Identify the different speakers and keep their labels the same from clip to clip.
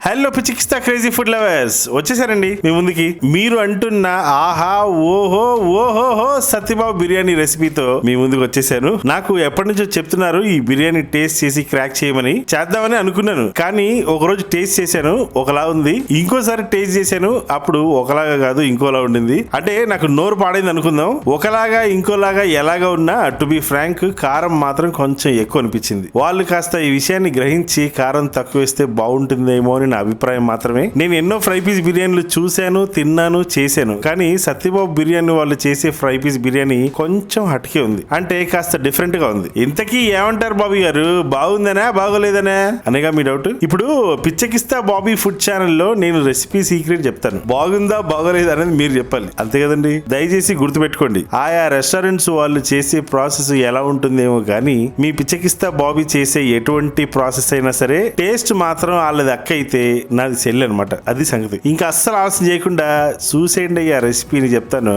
Speaker 1: Hello పిచ్చికిస్తా crazy food lovers, వచ్చేసారండి మీ ముందుకి. మీరు అంటున్న ఆహా ఓహో ఓహోహో సత్యబాబు బిర్యానీ రెసిపీతో మీ ముందుకు వచ్చేసాను. నాకు ఎప్పటి నుంచో చెప్తున్నారు ఈ బిర్యానీ టేస్ట్ చేసి క్రాక్ చేయమని. చేద్దామని అనుకున్నాను, కానీ ఒక రోజు టేస్ట్ చేశాను, ఒకలా ఉంది. ఇంకోసారి టేస్ట్ చేశాను, అప్పుడు ఒకలాగా కాదు ఇంకోలా ఉండింది. అంటే నాకు నోరు పాడైంది అనుకుందాం. ఒకలాగా ఇంకోలాగా ఎలాగా ఉన్నా టు బి ఫ్రాంక్ కారం మాత్రం కొంచెం ఎక్కువ అనిపించింది. వాళ్ళు కాస్త ఈ విషయాన్ని గ్రహించి కారం తక్కువ వేస్తే బాగుంటుందేమో అని నా అభిప్రాయం మాత్రమే. నేను ఎన్నో ఫ్రై పీస్ బిర్యానీలు చూశాను, తిన్నాను, చేశాను. కానీ సత్యబాబు బిర్యానీ వాళ్ళు చేసే ఫ్రై పీస్ బిర్యానీ కొంచెం హట్కే ఉంది. అంటే కాస్త డిఫరెంట్ గా ఉంది. ఇంతకీ ఏమంటారు బాబీ గారు, బాగుందనా బాగోలేదనా అనేగా మీ డౌట్. ఇప్పుడు పిచ్చకిస్తా బాబీ ఫుడ్ ఛానల్లో నేను రెసిపీ సీక్రెట్ చెప్తాను. బాగుందా బాగోలేదు అనేది మీరు చెప్పాలి, అంతే కదండి. దయచేసి గుర్తుపెట్టుకోండి, ఆయా రెస్టారెంట్స్ వాళ్ళు చేసే ప్రాసెస్ ఎలా ఉంటుందేమో కానీ మీ పిచ్చకిస్తా బాబీ చేసే ఎటువంటి ప్రాసెస్ అయినా సరే టేస్ట్ మాత్రం వాళ్ళది అక్క అయితే నాది సెల్ అనమాట. అది సంగతి. ఇంకా అస్సలు ఆలస్యం చేయకుండా చూసేయండి ఆ రెసిపీని చెప్తాను.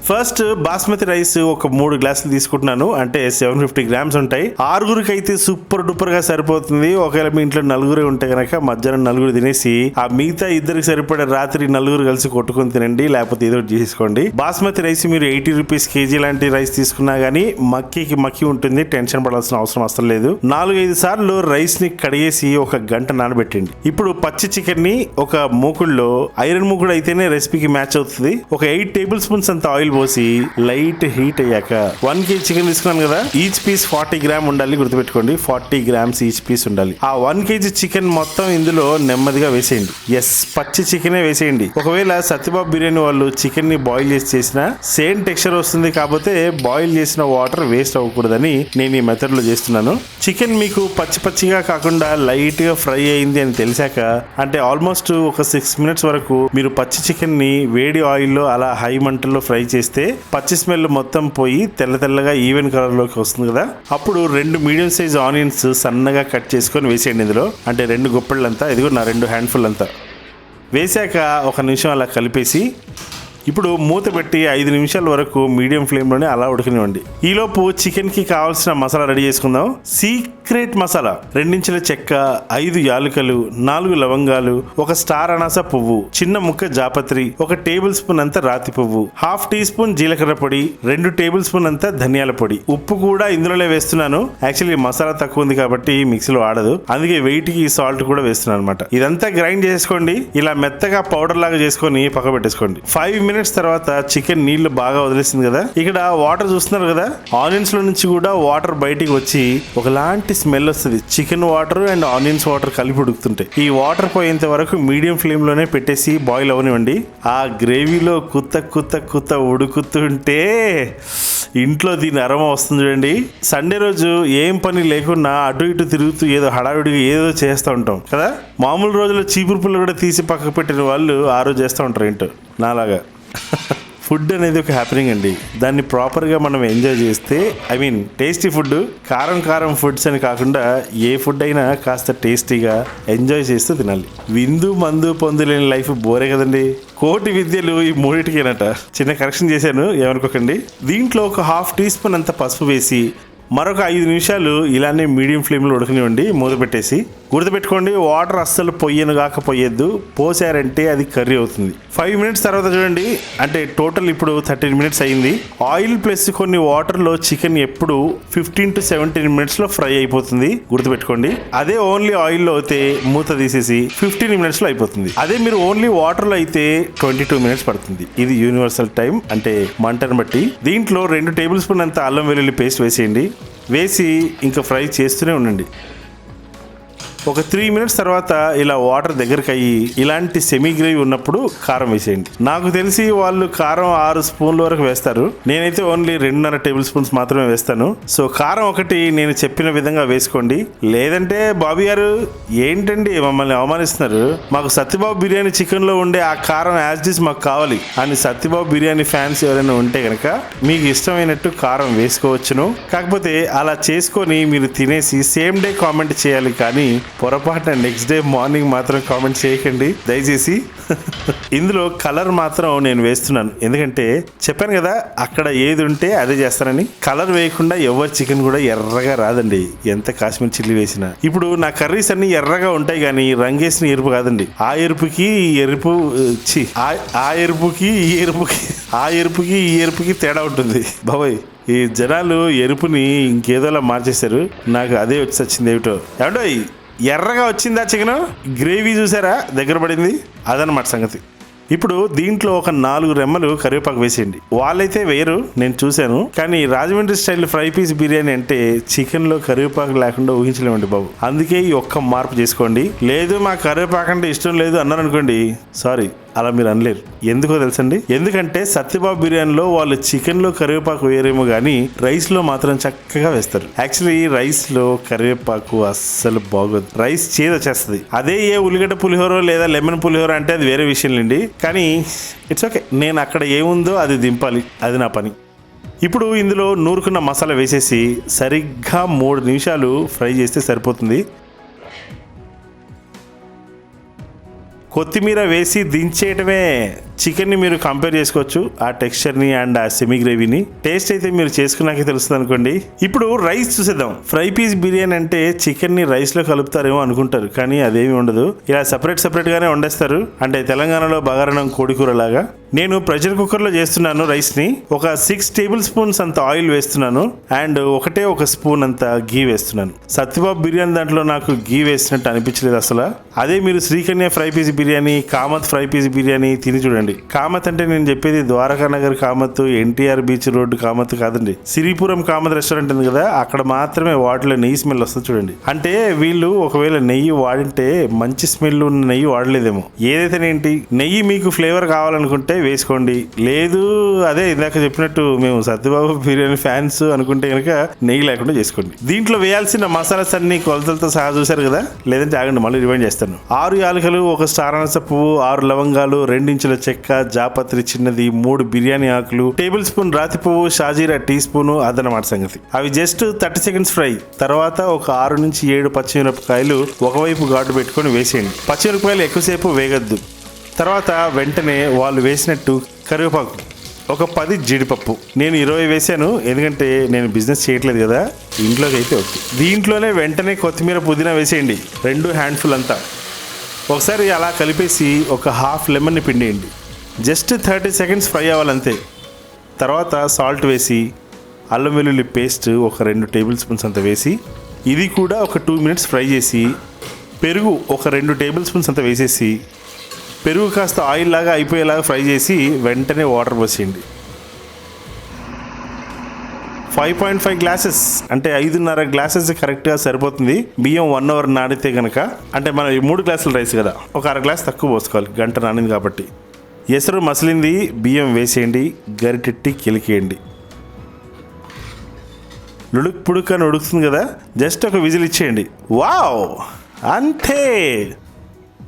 Speaker 1: ఫస్ట్ బాస్మతి రైస్ ఒక 3 గ్లాసులు తీసుకుంటున్నాను. అంటే 750 గ్రామ్స్ ఉంటాయి. 6గురికి అయితే సూపర్ డూపర్ గా సరిపోతుంది. ఒకవేళ మీ ఇంట్లో 4గురే ఉంటే కనుక మధ్యాహ్నం 4 తినేసి ఆ మిగతా 2కి సరిపడే రాత్రి 4 కలిసి కొట్టుకుని తినండి, లేకపోతే ఏదో ఒకటి చేసుకోండి. బాస్మతి రైస్ మీరు 80 రూపీస్ కేజీ లాంటి రైస్ తీసుకున్నా గానీ మక్కి ఉంటుంది, టెన్షన్ పడాల్సిన అవసరం అసలు లేదు. 4-5 సార్లు రైస్ ని కడిగేసి 1 గంట నానబెట్టండి. ఇప్పుడు పచ్చి చికెన్ ని ఒక మూకుడులో, ఐరన్ మూకుడు అయితేనే రెసిపీకి మ్యాచ్ అవుతుంది, ఒక 8 టేబుల్ స్పూన్స్ అంత ఆయిల్ పోసి లైట్ హీట్ అయ్యాక 1 కేజీ చికెన్ తీసుకున్నాను కదా, ఈచ్ పీస్ 40 గ్రామ్ ఉండాలి. గుర్తుపెట్టుకోండి, 40 గ్రామ్స్ ఈచ్ పీస్ ఉండాలి. ఆ 1 కేజీ చికెన్ మొత్తం ఇందులో నెమ్మదిగా వేసేయండి. ఎస్, పచ్చి చికెనే వేసేయండి. ఒకవేళ సత్యబాబు బిర్యానీ వాళ్ళు చికెన్ ని బాయిల్ చేసి చేసినా సేమ్ టెక్స్చర్ వస్తుంది, కాకపోతే బాయిల్ చేసిన వాటర్ వేస్ట్ అవ్వకూడదని నేను ఈ మెథడ్ లో చేస్తున్నాను. చికెన్ మీకు పచ్చిగా కాకుండా లైట్ గా ఫ్రై అయింది అని తెలిసాక, అంటే ఆల్మోస్ట్ ఒక 6 మినిట్స్ వరకు మీరు పచ్చి చికెన్ ని వేడి ఆయిల్లో అలా హై మంటల్లో ఫ్రై చేస్తే పచ్చి స్మెల్ మొత్తం పోయి తెల్లగా ఈవెన్ కలర్ లోకి వస్తుంది కదా. అప్పుడు 2 మీడియం సైజ్ ఆనియన్స్ సన్నగా కట్ చేసుకొని వేసేయండి ఇందులో. అంటే 2 గుప్పెళ్ళంతా, ఇదిగో నా 2 హ్యాండ్ఫుల్ అంతా వేసాక 1 నిమిషం అలా కలిపేసి ఇప్పుడు మూత పెట్టి 5 నిమిషాల వరకు మీడియం ఫ్లేమ్లోనే అలా ఉడకనివ్వండి. ఈలోపు చికెన్కి కావాల్సిన మసాలా రెడీ చేసుకుందాం. సీక్రెట్ మసాలా: 2 ఇంచుల చెక్క, 5 యాలకులు, 4 లవంగాలు, 1 స్టార్ అనాస పువ్వు, చిన్న ముక్క జాపత్రి, 1 టేబుల్ స్పూన్ అంత రాతి పువ్వు, ½ టీ స్పూన్ జీలకర్ర పొడి, 2 టేబుల్ స్పూన్ అంత ధనియాల పొడి. ఉప్పు కూడా ఇందులోనే వేస్తున్నాను. యాక్చువల్లీ మసాలా తక్కువ ఉంది కాబట్టి మిక్సీలో ఆడదు, అందుకే వెయిట్ కి సాల్ట్ కూడా వేస్తున్నాను అనమాట. ఇదంతా గ్రైండ్ చేసుకోండి. ఇలా మెత్తగా పౌడర్ లాగా చేసుకొని పక్క పెట్టేసుకోండి. 5 మినిట్స్ తర్వాత చికెన్ నీళ్లు బాగా వదిలేసింది కదా. ఇక్కడ వాటర్ చూస్తున్నారు కదా, ఆనియన్స్ లో నుంచి కూడా వాటర్ బయటికి వచ్చి ఒకలాంటి స్మెల్ వస్తుంది. Chicken water and onions water కలిపి ఉడుకుతుంటాయి. ఈ వాటర్ పోయేంత వరకు మీడియం ఫ్లేమ్ లోనే పెట్టేసి బాయిల్ అవనివ్వండి. ఆ గ్రేవీలో కుత్త ఉడుకుతుంటే ఇంట్లో దీని అరమ వస్తుంది చూడండి. సండే రోజు ఏం పని లేకుండా అటు ఇటు తిరుగుతూ ఏదో హడావిడిగా ఏదో చేస్తూ ఉంటాం కదా. మామూలు రోజుల్లో చీపురు పుల్ల కూడా తీసి పక్కకు పెట్టిన వాళ్ళు ఆ రోజు చేస్తూ ఉంటారు ఏంటో నాలాగా. ఫుడ్ అనేది ఒక హ్యాపెనింగ్ అండి. దాన్ని ప్రాపర్గా మనం ఎంజాయ్ చేస్తే, ఐ మీన్ టేస్టీ ఫుడ్, కారం ఫుడ్స్ అని కాకుండా ఏ ఫుడ్ అయినా కాస్త టేస్టీగా ఎంజాయ్ చేస్తూ తినాలి. విందు మందు పొందులేని లైఫ్ బోరే కదండి. కోటి విద్యలు ఈ 3టికేనట. చిన్న కరెక్షన్ చేశాను, ఏమనుకోకండి. దీంట్లో ఒక ½ టీ స్పూన్ అంత పసుపు వేసి మరొక 5 నిమిషాలు ఇలానే మీడియం ఫ్లేమ్లో ఉడకనివ్వండి మూత పెట్టేసి. గుర్తుపెట్టుకోండి, వాటర్ అస్సలు పోయొద్దు. పోసారంటే అది కర్రీ అవుతుంది. 5 మినిట్స్ తర్వాత చూడండి, అంటే టోటల్ ఇప్పుడు 13 మినిట్స్ అయింది. ఆయిల్ ప్లస్ కొన్ని వాటర్లో చికెన్ ఎప్పుడు 15 to 17 మినిట్స్లో ఫ్రై అయిపోతుంది. గుర్తుపెట్టుకోండి, అదే ఓన్లీ ఆయిల్లో అయితే మూత తీసేసి 15 మినిట్స్లో అయిపోతుంది. అదే మీరు ఓన్లీ వాటర్లో అయితే 22 మినిట్స్ పడుతుంది. ఇది యూనివర్సల్ టైం, అంటే మంటను బట్టి. దీంట్లో 2 టేబుల్ స్పూన్ అంత అల్లం వెల్లుల్లి పేస్ట్ వేసేయండి. వేసి ఇంకా ఫ్రై చేస్తూనే ఉండండి. ఒక 3 మినిట్స్ తర్వాత ఇలా వాటర్ దగ్గరకు అయ్యి ఇలాంటి సెమీ గ్రేవీ ఉన్నప్పుడు కారం వేసేయండి. నాకు తెలిసి వాళ్ళు కారం 6 స్పూన్ల వరకు వేస్తారు. నేనైతే ఓన్లీ 2.5 టేబుల్ స్పూన్స్ మాత్రమే వేస్తాను. సో కారం ఒకటి నేను చెప్పిన విధంగా వేసుకోండి. లేదంటే బాబీ గారు ఏంటండి మమ్మల్ని అవమానిస్తున్నారు, మాకు సత్యబాబు బిర్యానీ చికెన్లో ఉండే ఆ కారం యాజ్ డిస్ మాకు కావాలి అని సత్యబాబు బిర్యానీ ఫ్యాన్స్ ఎవరైనా ఉంటే కనుక మీకు ఇష్టమైనట్టు కారం వేసుకోవచ్చును. కాకపోతే అలా చేసుకొని మీరు తినేసి సేమ్ డే కామెంట్ చేయాలి, కానీ పొరపాటున నెక్స్ట్ డే మార్నింగ్ మాత్రం కామెంట్ చేయకండి దయచేసి. ఇందులో కలర్ మాత్రం నేను వేస్తున్నాను, ఎందుకంటే చెప్పాను కదా అక్కడ ఏది ఉంటే అదే చేస్తానని. కలర్ వేయకుండా ఎవరి చికెన్ కూడా ఎర్రగా రాదండి, ఎంత కాశ్మీర్ చిల్లీ వేసినా. ఇప్పుడు నా కర్రీస్ అన్ని ఎర్రగా ఉంటాయి కానీ రంగేసిన ఎరుపు కాదండి. ఆ ఎరుపుకి ఈ ఎరుపు ఆ ఎరుపుకి ఈ ఎరుపుకి ఆ ఎరుపుకి ఈ ఎరుపుకి తేడా ఉంటుంది బాబోయ్. ఈ జనాలు ఎరుపుని ఇంకేదోలా మార్చేశారు, నాకు అదే వచ్చి వచ్చింది ఏమిటో. ఏమిటో ఎర్రగా వచ్చిందా చికెన్, గ్రేవీ చూసారా దగ్గర పడింది, అదనమాట సంగతి. ఇప్పుడు దీంట్లో ఒక 4 రెమ్మలు కరివేపాకు వేసేయండి. వాళ్ళైతే వేయరు, నేను చూశాను, కానీ Rajahmundry style fry piece biryani అంటే చికెన్ లో కరివేపాకు లేకుండా ఊహించలేమండి బాబు. అందుకే ఈ ఒక్క మార్పు చేసుకోండి. లేదు మా కరివేపాకు అంటే ఇష్టం లేదు అన్నారు అనుకోండి, సారీ, అలా మీరు అనలేరు. ఎందుకో తెలుసండి, ఎందుకంటే సత్యబాబు బిర్యానీలో వాళ్ళు చికెన్ లో కరివేపాకు వేయరేమో కానీ రైస్ లో మాత్రం చక్కగా వేస్తారు. యాక్చువల్లీ రైస్ లో కరివేపాకు అస్సలు బాగోదు, రైస్ చేదు వచ్చేస్తుంది. అదే ఏ ఉల్లిగడ్డ పులిహోర లేదా లెమన్ పులిహోర అంటే అది వేరే విషయం అండి, కానీ ఇట్స్ ఓకే. నేను అక్కడ ఏముందో అది దింపాలి, అది నా పని. ఇప్పుడు ఇందులో నూరుకున్న మసాలా వేసేసి సరిగ్గా 3 నిమిషాలు ఫ్రై చేస్తే సరిపోతుంది. కొత్తిమీర వేసి దించేయటమే. చికెన్ని మీరు కంపేర్ చేసుకోవచ్చు, ఆ టెక్స్చర్ని అండ్ ఆ సెమీ గ్రేవీని. టేస్ట్ అయితే మీరు చేసుకున్నాకే తెలుస్తుంది అనుకోండి. ఇప్పుడు రైస్ చూసేద్దాం. ఫ్రై పీస్ బిర్యానీ అంటే చికెన్ని రైస్లో కలుపుతారేమో అనుకుంటారు, కానీ అదేమి ఉండదు. ఇలా సపరేట్గానే వండేస్తారు. అంటే తెలంగాణలో బగారన్నం కోడికూర లాగా. నేను ప్రెషర్ కుక్కర్లో చేస్తున్నాను రైస్ని. ఒక 6 టేబుల్ స్పూన్స్ అంత ఆయిల్ వేస్తున్నాను అండ్ ఒక స్పూన్ అంత గీ వేస్తున్నాను. సత్యబాబు బిర్యానీ దాంట్లో నాకు గీ వేసినట్టు అనిపించలేదు అసలు. అదే మీరు Srikanya fry piece biryani, Kamath fry piece biryani తిని చూడండి. కామత్ అంటే నేను చెప్పేది ద్వారకా నగర్ కామత్, ఎన్టీఆర్ బీచ్ రోడ్డు కామత్ కాదండి. సిరిపురం కామత్ రెస్టారెంట్ ఉంది కదా, అక్కడ మాత్రమే వాటిలో నెయ్యి స్మెల్ వస్తుంది చూడండి. అంటే వీళ్ళు ఒకవేళ నెయ్యి వాడింటే మంచి స్మెల్ ఉన్న నెయ్యి వాడలేదేమో. ఏదైతేనేంటి, నెయ్యి మీకు ఫ్లేవర్ కావాలనుకుంటే వేసుకోండి, లేదు అదే ఇందాక చెప్పినట్టు మేము సత్యబాబు బిర్యానీ ఫ్యాన్స్ అనుకుంటే కనుక నెయ్యి లేకుండా చేసుకోండి. దీంట్లో వేయాల్సిన మసాలాస్ అన్ని కొలతలతో సహా చూసారు కదా, లేదంటే ఆగండి మళ్ళీ రివైండ్ చేస్తాను. 6 యాలకులు, 1 స్టార్ అనాస పువ్వు, 6 లవంగాలు, 2 ఇంచుల చెక్క, జాపత్రి చిన్నది, 3 బిర్యానీ ఆకులు, టేబుల్ స్పూన్ రాతి పువ్వు, షాజీరా టీ స్పూన్, అదనమాట సంగతి. అవి జస్ట్ 30 సెకండ్స్ ఫ్రై. తర్వాత ఒక 6 నుంచి 7 పచ్చిమిరపకాయలు ఒకవైపు ఘాటు పెట్టుకొని వేసేయండి. పచ్చిమిరపకాయలు ఎక్కువసేపు వేగద్దు. తర్వాత వెంటనే వాళ్ళు వేసినట్టు కరివేపాకు, ఒక 10 జీడిపప్పు. నేను 20 వేసాను, ఎందుకంటే నేను బిజినెస్ చేయట్లేదు కదా, ఇంట్లోకి అయితే ఓకే. దీంట్లోనే వెంటనే కొత్తిమీర, పుదీనా వేసేయండి, 2 హ్యాండ్ఫుల్ అంతా. ఒకసారి అలా కలిపేసి ఒక హాఫ్ లెమన్ని పిండేయండి. జస్ట్ 30 సెకండ్స్ ఫ్రై అవ్వాలంతే. తర్వాత సాల్ట్ వేసి అల్లం వెల్లుల్లి పేస్ట్ ఒక 2 టేబుల్ స్పూన్స్ అంత వేసి ఇది కూడా ఒక 2 మినిట్స్ ఫ్రై చేసి, పెరుగు ఒక 2 టేబుల్ స్పూన్స్ అంత వేసేసి, పెరుగు కాస్త ఆయిల్ లాగా అయిపోయేలాగా ఫ్రై చేసి వెంటనే వాటర్ పోసేయండి. 5.5 గ్లాసెస్ అంటే 5.5 గ్లాసెస్ కరెక్ట్గా సరిపోతుంది. బియ్యం 1 అవర్ నానితే కనుక, అంటే మనం 3 గ్లాసుల రైస్ కదా, ఒక 1/2 గ్లాస్ తక్కువ పోసుకోవాలి, గంట నానింది కాబట్టి. ఎసరు మసిలింది, బియ్యం వేసేయండి, గరిటెట్టి కిలికేయండి. పుడుకని ఉడుకుతుంది కదా, జస్ట్ ఒక విజిల్ ఇచ్చేయండి. వావ్, అంతే.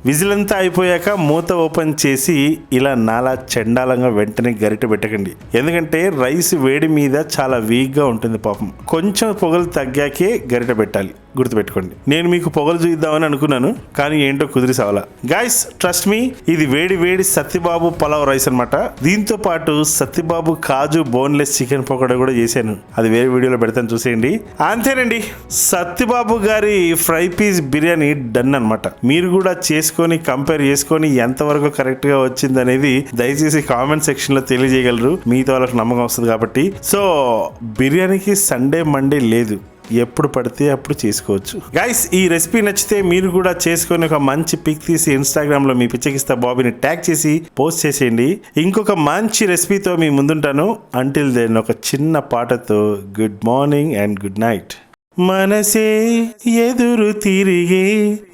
Speaker 1: విజిల్ అంతా అయిపోయాక మూత ఓపెన్ చేసి ఇలా నాలా చండాలంగా వెంటనే గరిటె పెట్టకండి, ఎందుకంటే రైస్ వేడి మీద చాలా వీక్గా ఉంటుంది పాపం. కొంచెం పొగలు తగ్గాకే గరిటె పెట్టాలి, గుర్తుపెట్టుకోండి. నేను మీకు పొగలు చూద్దామని అనుకున్నాను, కానీ ఏంటో కుదిరి సావలా. గైస్ ట్రస్ట్ మీ, ఇది వేడి వేడి సత్యబాబు పలావ్ రైస్ అనమాట. దీంతో పాటు సత్యబాబు కాజు బోన్లెస్ చికెన్ పకోడా కూడా చేశాను, అది వేరే వీడియోలో పెడతాను చూసేయండి. అంతేనండి, సత్యబాబు గారి ఫ్రై పీస్ బిర్యానీ డన్ అనమాట. మీరు కూడా చేసుకొని కంపేర్ చేసుకొని ఎంతవరకు కరెక్ట్ గా వచ్చింది అనేది దయచేసి కామెంట్ సెక్షన్ లో తెలియజేయగలరు, మీతో వాళ్ళకి నమ్మకం వస్తుంది కాబట్టి. సో బిర్యానీకి సండే మండే లేదు, ఎప్పుడు పడితే అప్పుడు చేసుకోవచ్చు. గైస్ ఈ రెసిపీ నచ్చితే మీరు కూడా చేసుకొని ఒక మంచి పిక్ తీసి ఇన్స్టాగ్రామ్ లో మీ పిచ్చకిస్తా బాబీని ట్యాగ్ చేసి పోస్ట్ చేసేయండి. ఇంకొక మంచి రెసిపీతో మీ ముందుంటాను. అంటిల్ దెన్ ఒక చిన్న పాటతో good morning and good night. మనసే ఎదురు తిరిగే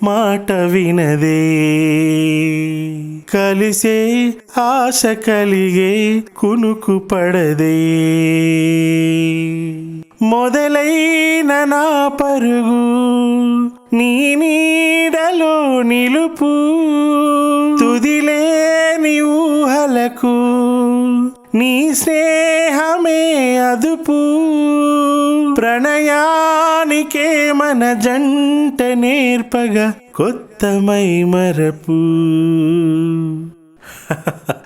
Speaker 1: మాట వినదే, కలిసే ఆశ కలిగే కునుకు పడదే, మొదలైన నా పరుగు నీ నీడలో నిలుపు, తుదిలేని ఊహలకు నీ స్నేహమే అదుపు, ప్రణయానికే మన జంట నేర్పగా కొత్త మైమరపు.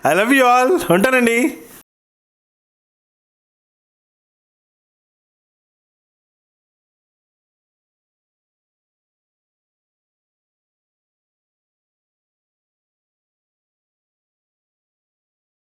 Speaker 1: I love you all. ఉంటానండి.